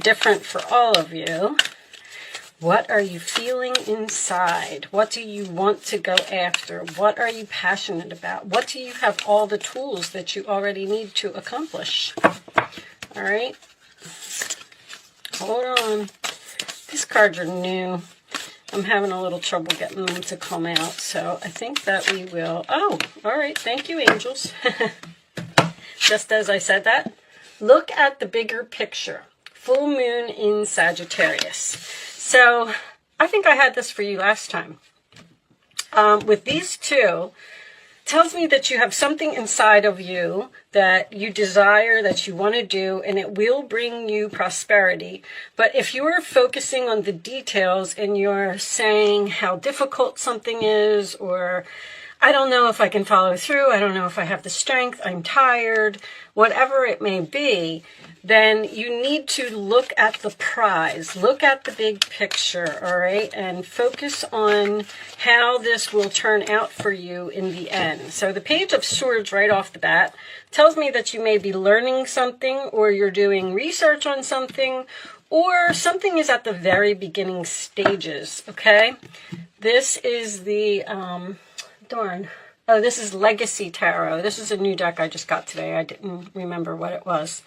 different for all of you. What are you feeling inside? What do you want to go after? What are you passionate about? What do you have all the tools that you already need to accomplish? All right. Hold on. These cards are new. I'm having a little trouble getting them to come out. So I think that we will. Oh, all right. Thank you, angels. Just as I said that, look at the bigger picture. Full moon in Sagittarius. So I think I had this for you last time. With these two, tells me that you have something inside of you that you desire, that you want to do, and it will bring you prosperity. But if you are focusing on the details and you're saying how difficult something is, or I don't know if I can follow through, I don't know if I have the strength, I'm tired, whatever it may be, then you need to look at the prize, look at the big picture, all right, and focus on how this will turn out for you in the end. So the Page of Swords right off the bat tells me that you may be learning something, or you're doing research on something, or something is at the very beginning stages, okay? This is the, this is Legacy Tarot. This is a new deck I just got today. I didn't remember what it was.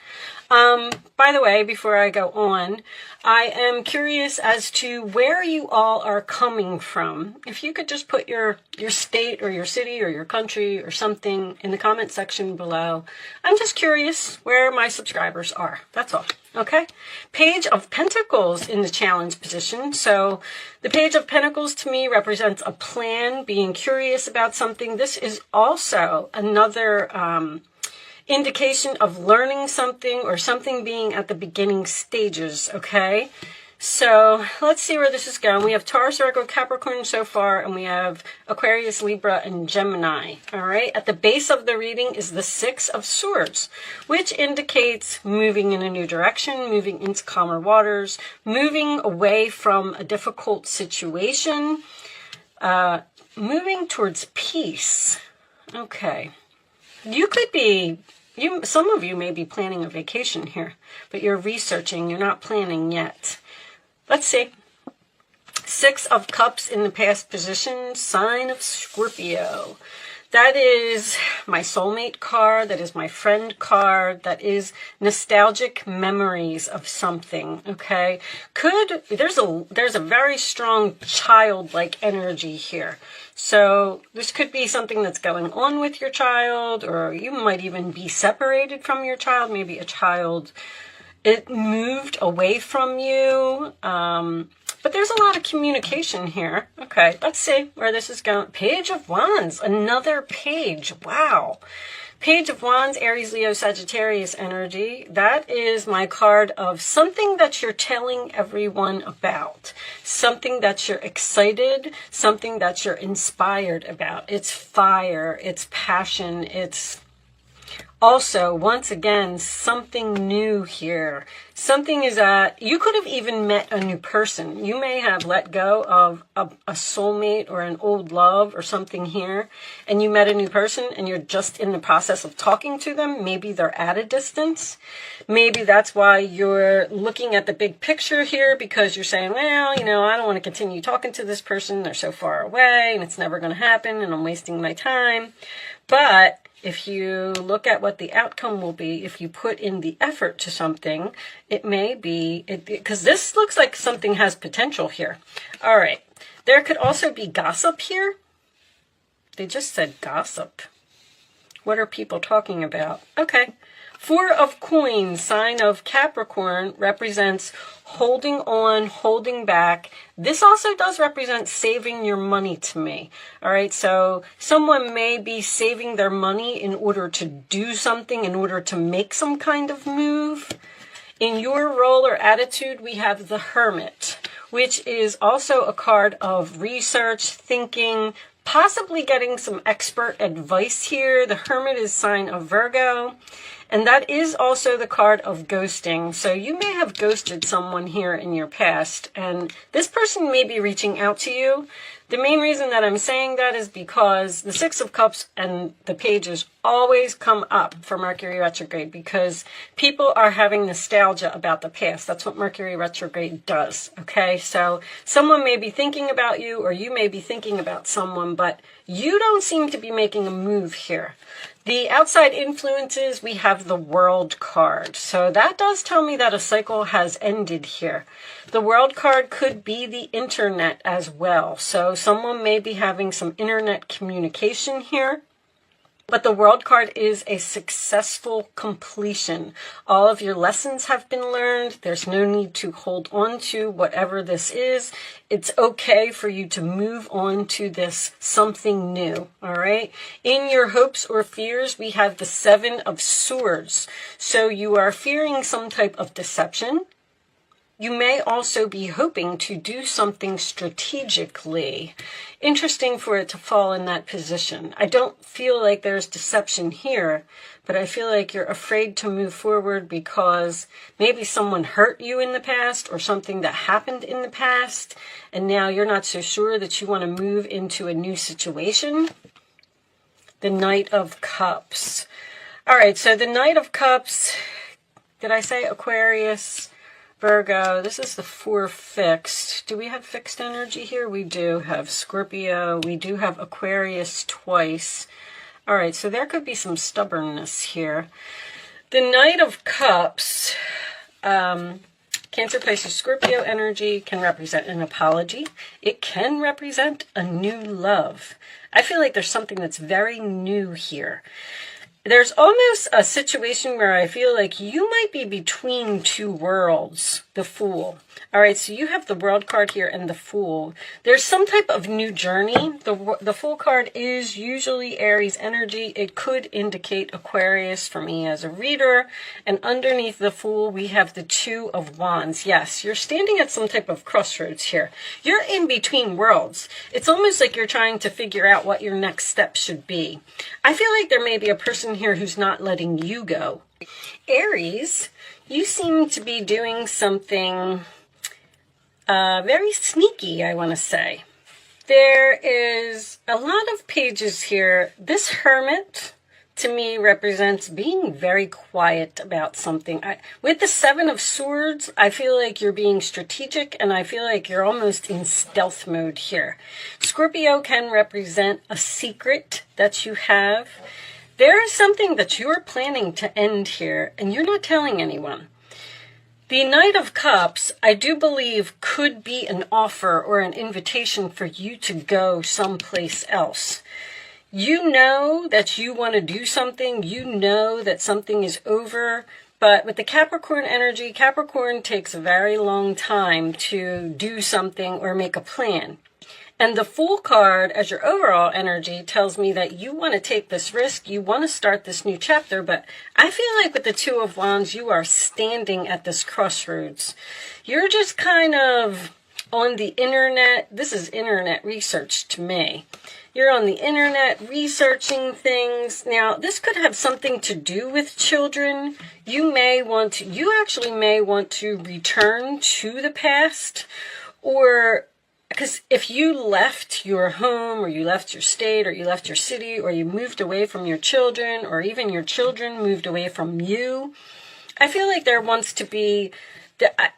By the way, before I go on, I am curious as to where you all are coming from. If you could just put your state or your city or your country or something in the comment section below. I'm just curious where my subscribers are. That's all. Okay. Page of Pentacles in the challenge position. So the Page of Pentacles to me represents a plan, being curious about something. This is also another indication of learning something or something being at the beginning stages, okay? So let's see where this is going. We have Taurus, Virgo, Capricorn so far, and we have Aquarius, Libra, and Gemini, all right? At the base of the reading is the Six of Swords, which indicates moving in a new direction, moving into calmer waters, moving away from a difficult situation, moving towards peace. Okay. You could be, some of you may be planning a vacation here, but you're researching, you're not planning yet. Let's see. Six of Cups in the past position, sign of Scorpio. That is my soulmate card. That is my friend card. That is nostalgic memories of something, okay? There's a very strong childlike energy here. So this could be something that's going on with your child, or you might even be separated from your child. Maybe a child, it moved away from you. But there's a lot of communication here. Okay, let's see where this is going. Page of Wands, another page. Wow. Page of Wands, Aries, Leo, Sagittarius energy. That is my card of something that you're telling everyone about. Something that you're excited, something that you're inspired about. It's fire, it's passion, it's also, once again, something new here. Something is that you could have even met a new person. You may have let go of a soulmate or an old love or something here, and you met a new person and you're just in the process of talking to them. Maybe they're at a distance. Maybe that's why you're looking at the big picture here, because you're saying, well, you know, I don't want to continue talking to this person. They're so far away and it's never going to happen and I'm wasting my time. But if you look at what the outcome will be, if you put in the effort to something, it may be, because this looks like something has potential here. All right. There could also be gossip here. They just said gossip. What are people talking about? Okay. Four of Coins, sign of Capricorn, represents holding on, holding back. This also does represent saving your money to me. All right, so someone may be saving their money in order to do something, in order to make some kind of move. In your role or attitude, we have the Hermit, which is also a card of research, thinking, possibly getting some expert advice here. The Hermit is sign of Virgo. And that is also the card of ghosting. So you may have ghosted someone here in your past, and this person may be reaching out to you. The main reason that I'm saying that is because the Six of Cups and the Pages always come up for Mercury retrograde because people are having nostalgia about the past. That's what Mercury retrograde does, okay? So someone may be thinking about you, or you may be thinking about someone, but you don't seem to be making a move here. The outside influences, we have the World card. So that does tell me that a cycle has ended here. The World card could be the internet as well. So someone may be having some internet communication here. But the World card is a successful completion. All of your lessons have been learned. There's no need to hold on to whatever this is. It's okay for you to move on to this something new, all right? In your hopes or fears, we have the Seven of Swords. So you are fearing some type of deception. You may also be hoping to do something strategically. Interesting for it to fall in that position. I don't feel like there's deception here, but I feel like you're afraid to move forward because maybe someone hurt you in the past or something that happened in the past, and now you're not so sure that you want to move into a new situation. The Knight of Cups. All right, so the Knight of Cups, did I say Aquarius? Virgo, this is the 4 fixed. Do we have fixed energy here? We do have Scorpio. We do have Aquarius twice. All right, so there could be some stubbornness here. The Knight of Cups, Cancer, Pisces, Scorpio energy can represent an apology. It can represent a new love. I feel like there's something that's very new here. There's almost a situation where I feel like you might be between two worlds, the Fool. All right, so you have the World card here and the Fool. There's some type of new journey. The Fool card is usually Aries energy. It could indicate Aquarius for me as a reader. And underneath the Fool, we have the Two of Wands. Yes, you're standing at some type of crossroads here. You're in between worlds. It's almost like you're trying to figure out what your next step should be. I feel like there may be a person here who's not letting you go. Aries, you seem to be doing something very sneaky, I want to say. There is a lot of pages here. This Hermit, to me, represents being very quiet about something. With the Seven of Swords, I feel like you're being strategic, and I feel like you're almost in stealth mode here. Scorpio can represent a secret that you have. There is something that you're planning to end here, and you're not telling anyone. The Knight of Cups, I do believe, could be an offer or an invitation for you to go someplace else. You know that you want to do something. You know that something is over. But with the Capricorn energy, Capricorn takes a very long time to do something or make a plan. And the Fool card, as your overall energy, tells me that you want to take this risk, you want to start this new chapter, but I feel like with the Two of Wands, you are standing at this crossroads. You're just kind of on the internet. This is internet research to me. You're on the internet researching things. Now, this could have something to do with children. You actually may want to return to the past, or because if you left your home, or you left your state, or you left your city, or you moved away from your children, or even your children moved away from you, I feel like there wants to be,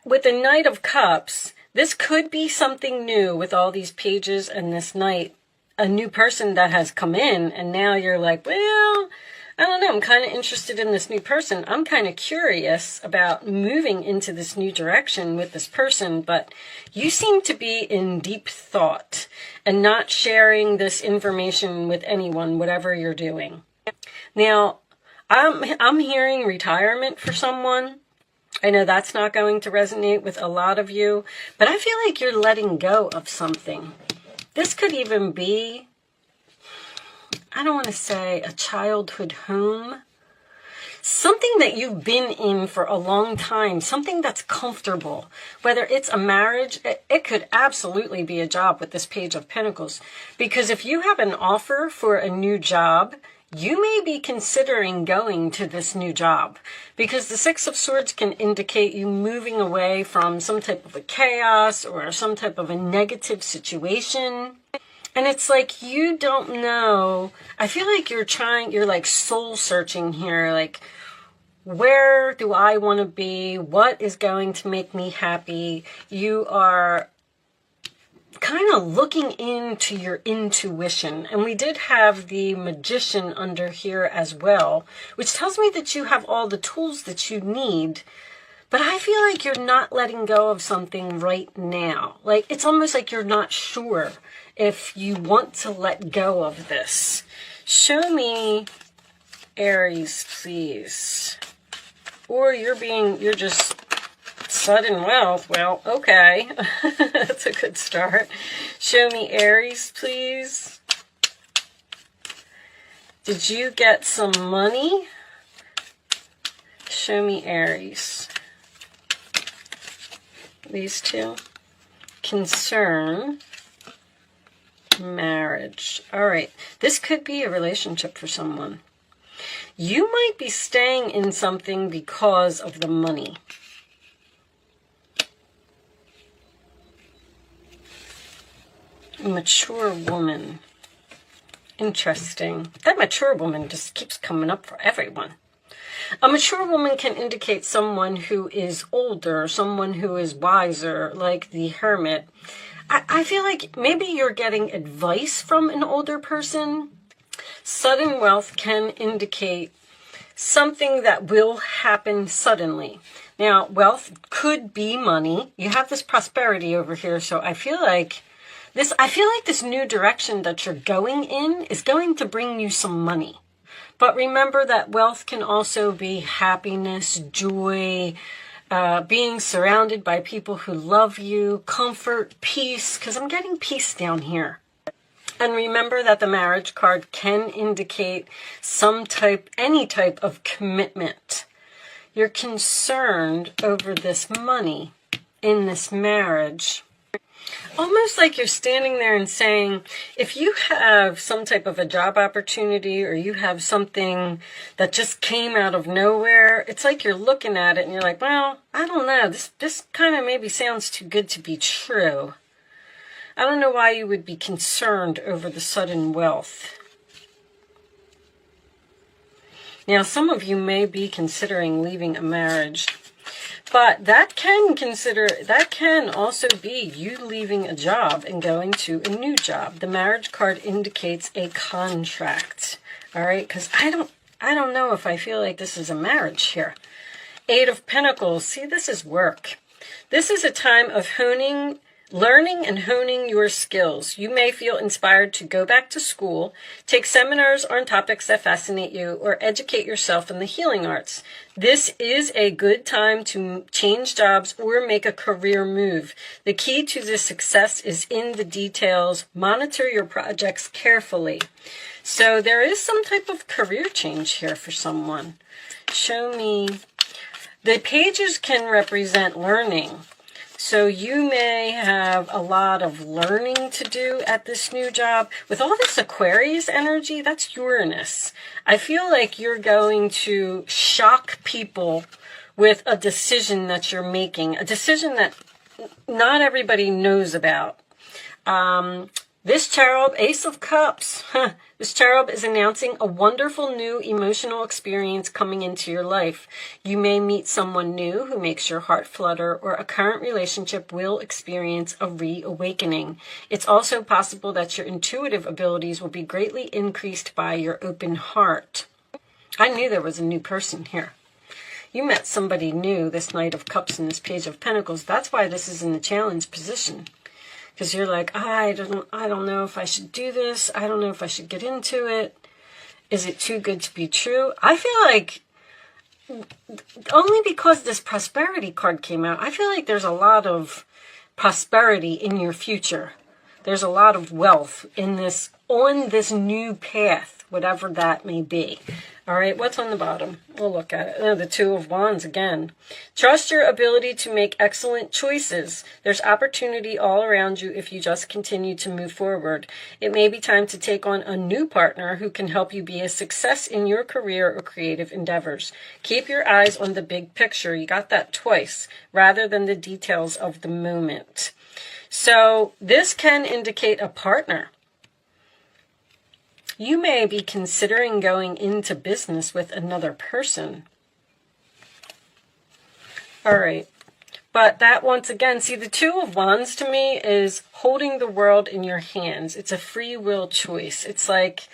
with the Knight of Cups, this could be something new with all these pages and this Knight, a new person that has come in, and now you're like, well, I don't know, I'm kind of interested in this new person. I'm kind of curious about moving into this new direction with this person, but you seem to be in deep thought and not sharing this information with anyone, whatever you're doing. Now, I'm hearing retirement for someone. I know that's not going to resonate with a lot of you, but I feel like you're letting go of something. This could even be, I don't want to say a childhood home, something that you've been in for a long time, something that's comfortable, whether it's a marriage. It could absolutely be a job with this Page of Pentacles, because if you have an offer for a new job, you may be considering going to this new job, because the Six of Swords can indicate you moving away from some type of a chaos or some type of a negative situation. And it's like, you don't know. I feel like you're like soul searching here. Like, where do I want to be? What is going to make me happy? You are kind of looking into your intuition. And we did have the Magician under here as well, which tells me that you have all the tools that you need. But I feel like you're not letting go of something right now. Like, it's almost like you're not sure if you want to let go of this. Show me Aries, please. Or you're just sudden wealth. Well, okay. That's a good start. Show me Aries, please. Did you get some money? Show me Aries. These two. Concern. Marriage. All right. This could be a relationship for someone. You might be staying in something because of the money. Mature woman. Interesting. That mature woman just keeps coming up for everyone. A mature woman can indicate someone who is older, someone who is wiser, like the Hermit. I feel like maybe you're getting advice from an older person. Sudden wealth can indicate something that will happen suddenly. Now, wealth could be money. You have this prosperity over here, so I feel like this new direction that you're going in is going to bring you some money. But remember that wealth can also be happiness, joy, being surrounded by people who love you, comfort, peace, because I'm getting peace down here. And remember that the marriage card can indicate any type of commitment. You're concerned over this money in this marriage. Almost like you're standing there and saying, if you have some type of a job opportunity or you have something that just came out of nowhere, it's like you're looking at it and you're like, well, I don't know. This kind of maybe sounds too good to be true. I don't know why you would be concerned over the sudden wealth. Now, some of you may be considering leaving a marriage, but that can also be you leaving a job and going to a new job. The marriage card indicates a contract. All right, because I don't know if I feel like this is a marriage here. Eight of Pentacles. See, this is work. This is a time of learning and honing your skills. You may feel inspired to go back to school, take seminars on topics that fascinate you, or educate yourself in the healing arts. This is a good time to change jobs or make a career move. The key to this success is in the details. Monitor your projects carefully. So there is some type of career change here for someone. Show me. The pages can represent learning. So you may have a lot of learning to do at this new job. With all this Aquarius energy, that's Uranus. I feel like you're going to shock people with a decision that you're making, a decision that not everybody knows about. This cherub, Ace of Cups, this cherub is announcing a wonderful new emotional experience coming into your life. You may meet someone new who makes your heart flutter, or a current relationship will experience a reawakening. It's also possible that your intuitive abilities will be greatly increased by your open heart. I knew there was a new person here. You met somebody new, this Knight of Cups and this Page of Pentacles. That's why this is in the challenge position. Because you're like, I don't know if I should do this. I don't know if I should get into it. Is it too good to be true? I feel like, only because this prosperity card came out, I feel like there's a lot of prosperity in your future. There's a lot of wealth on this new path whatever that may be. All right, what's on the bottom? We'll look at it. Oh, the Two of Wands again. Trust your ability to make excellent choices. There's opportunity all around you if you just continue to move forward. It may be time to take on a new partner who can help you be a success in your career or creative endeavors. Keep your eyes on the big picture. You got that twice, rather than the details of the moment. So this can indicate a partner. You may be considering going into business with another person. All right. But that, once again, see, the Two of Wands to me is holding the world in your hands. It's a free will choice. It's like,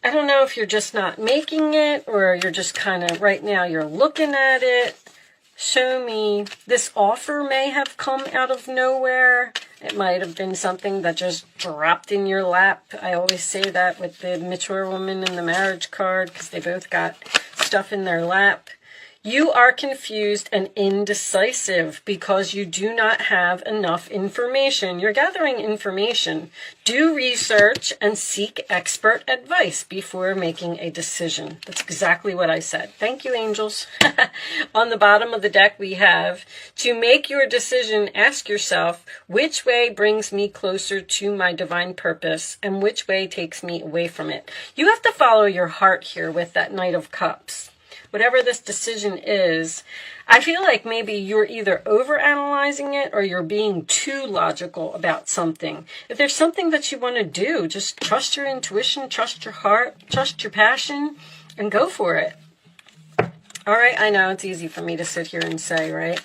I don't know if you're just not making it, or you're just kind of, right now, you're looking at it. Show me. This offer may have come out of nowhere. It might have been something that just dropped in your lap. I always say that with the mature woman and the marriage card, because they both got stuff in their lap. You are confused and indecisive because you do not have enough information. You're gathering information. Do research and seek expert advice before making a decision. That's exactly what I said. Thank you, angels. On the bottom of the deck, we have, to make your decision, ask yourself, which way brings me closer to my divine purpose and which way takes me away from it? You have to follow your heart here with that Knight of Cups. Whatever this decision is, I feel like maybe you're either overanalyzing it or you're being too logical about something. If there's something that you want to do, just trust your intuition, trust your heart, trust your passion, and go for it. All right, I know it's easy for me to sit here and say, right?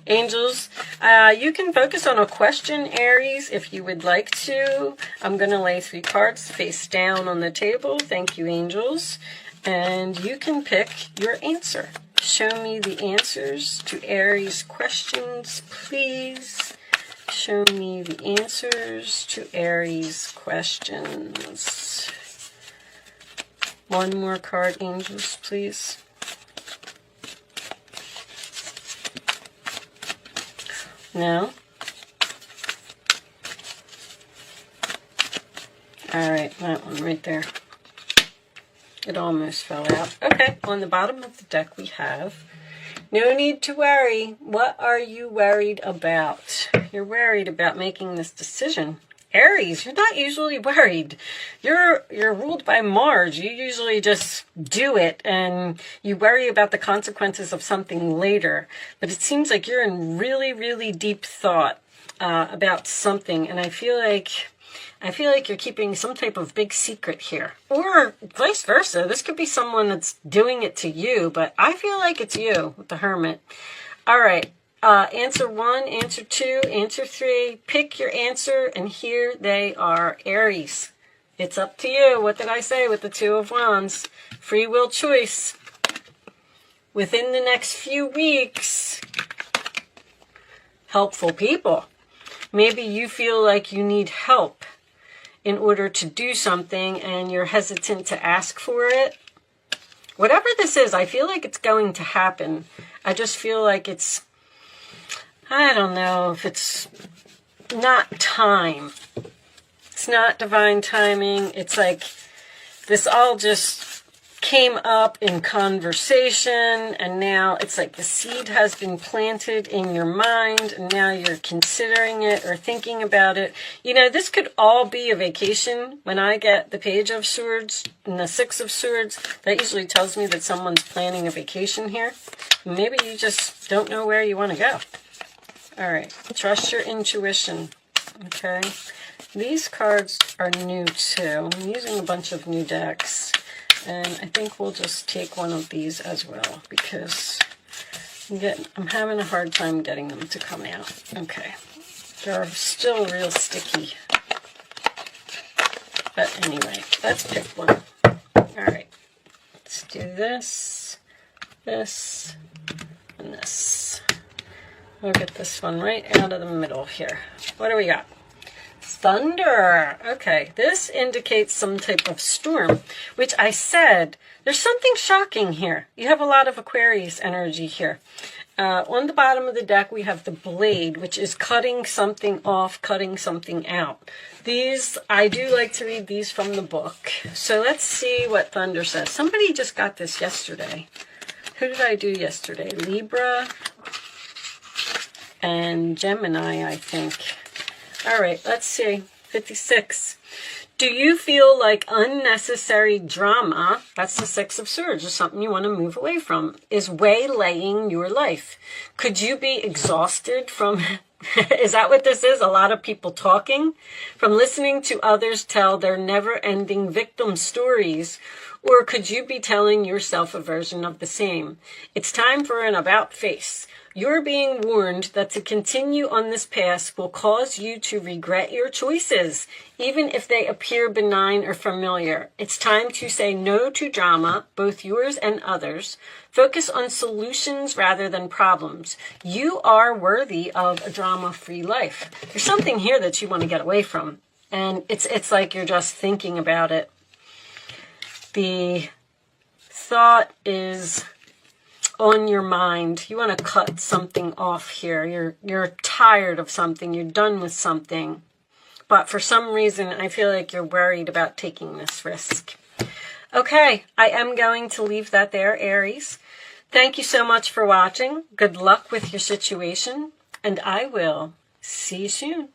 Angels, you can focus on a question, Aries, if you would like to. I'm going to lay 3 cards face down on the table. Thank you, angels. And you can pick your answer. Show me the answers to Aries questions, please. Show me the answers to Aries questions. One more card, angels, please. No? All right, that one right there. It almost fell out. Okay, on the bottom of the deck we have, no need to worry. What are you worried about? You're worried about making this decision. Aries, you're not usually worried. You're ruled by Mars. You usually just do it and you worry about the consequences of something later. But it seems like you're in really, really deep thought about something, and I feel like you're keeping some type of big secret here. Or vice versa. This could be someone that's doing it to you, but I feel like it's you with the Hermit. All right. Answer 1, answer 2, answer 3. Pick your answer, and here they are, Aries. It's up to you. What did I say with the Two of Wands? Free will choice. Within the next few weeks, helpful people. Maybe you feel like you need help in order to do something and you're hesitant to ask for it. Whatever this is, I feel like it's going to happen. I just feel like it's, I don't know if it's not time. It's not divine timing. It's like this all just came up in conversation, and now it's like the seed has been planted in your mind, and now you're considering it or thinking about it. You know, this could all be a vacation. When I get the Page of Swords and the 6 of Swords, that usually tells me that someone's planning a vacation here. Maybe you just don't know where you want to go. All right, trust your intuition, okay? These cards are new too. I'm using a bunch of new decks. And I think we'll just take one of these as well, because I'm having a hard time getting them to come out. Okay. They're still real sticky. But anyway, let's pick one. All right. Let's do this, this, and this. We'll get this one right out of the middle here. What do we got? Thunder. Okay, this indicates some type of storm, which I said, there's something shocking here. You have a lot of Aquarius energy here. On the bottom of the deck, we have the blade, which is cutting something off, cutting something out. These, I do like to read these from the book. So let's see what Thunder says. Somebody just got this yesterday. Who did I do yesterday? Libra and Gemini, I think. All right, let's see. 56. Do you feel like unnecessary drama, that's the Six of Swords, or something you want to move away from, is waylaying your life? Could you be exhausted from, is that what this is? A lot of people talking? From listening to others tell their never-ending victim stories? Or could you be telling yourself a version of the same? It's time for an about face. You're being warned that to continue on this path will cause you to regret your choices, even if they appear benign or familiar. It's time to say no to drama, both yours and others. Focus on solutions rather than problems. You are worthy of a drama-free life. There's something here that you want to get away from, and it's like you're just thinking about it. The thought is on your mind. You want to cut something off here. You're tired of something. You're done with something. But for some reason, I feel like you're worried about taking this risk. Okay, I am going to leave that there, Aries. Thank you so much for watching. Good luck with your situation, and I will see you soon.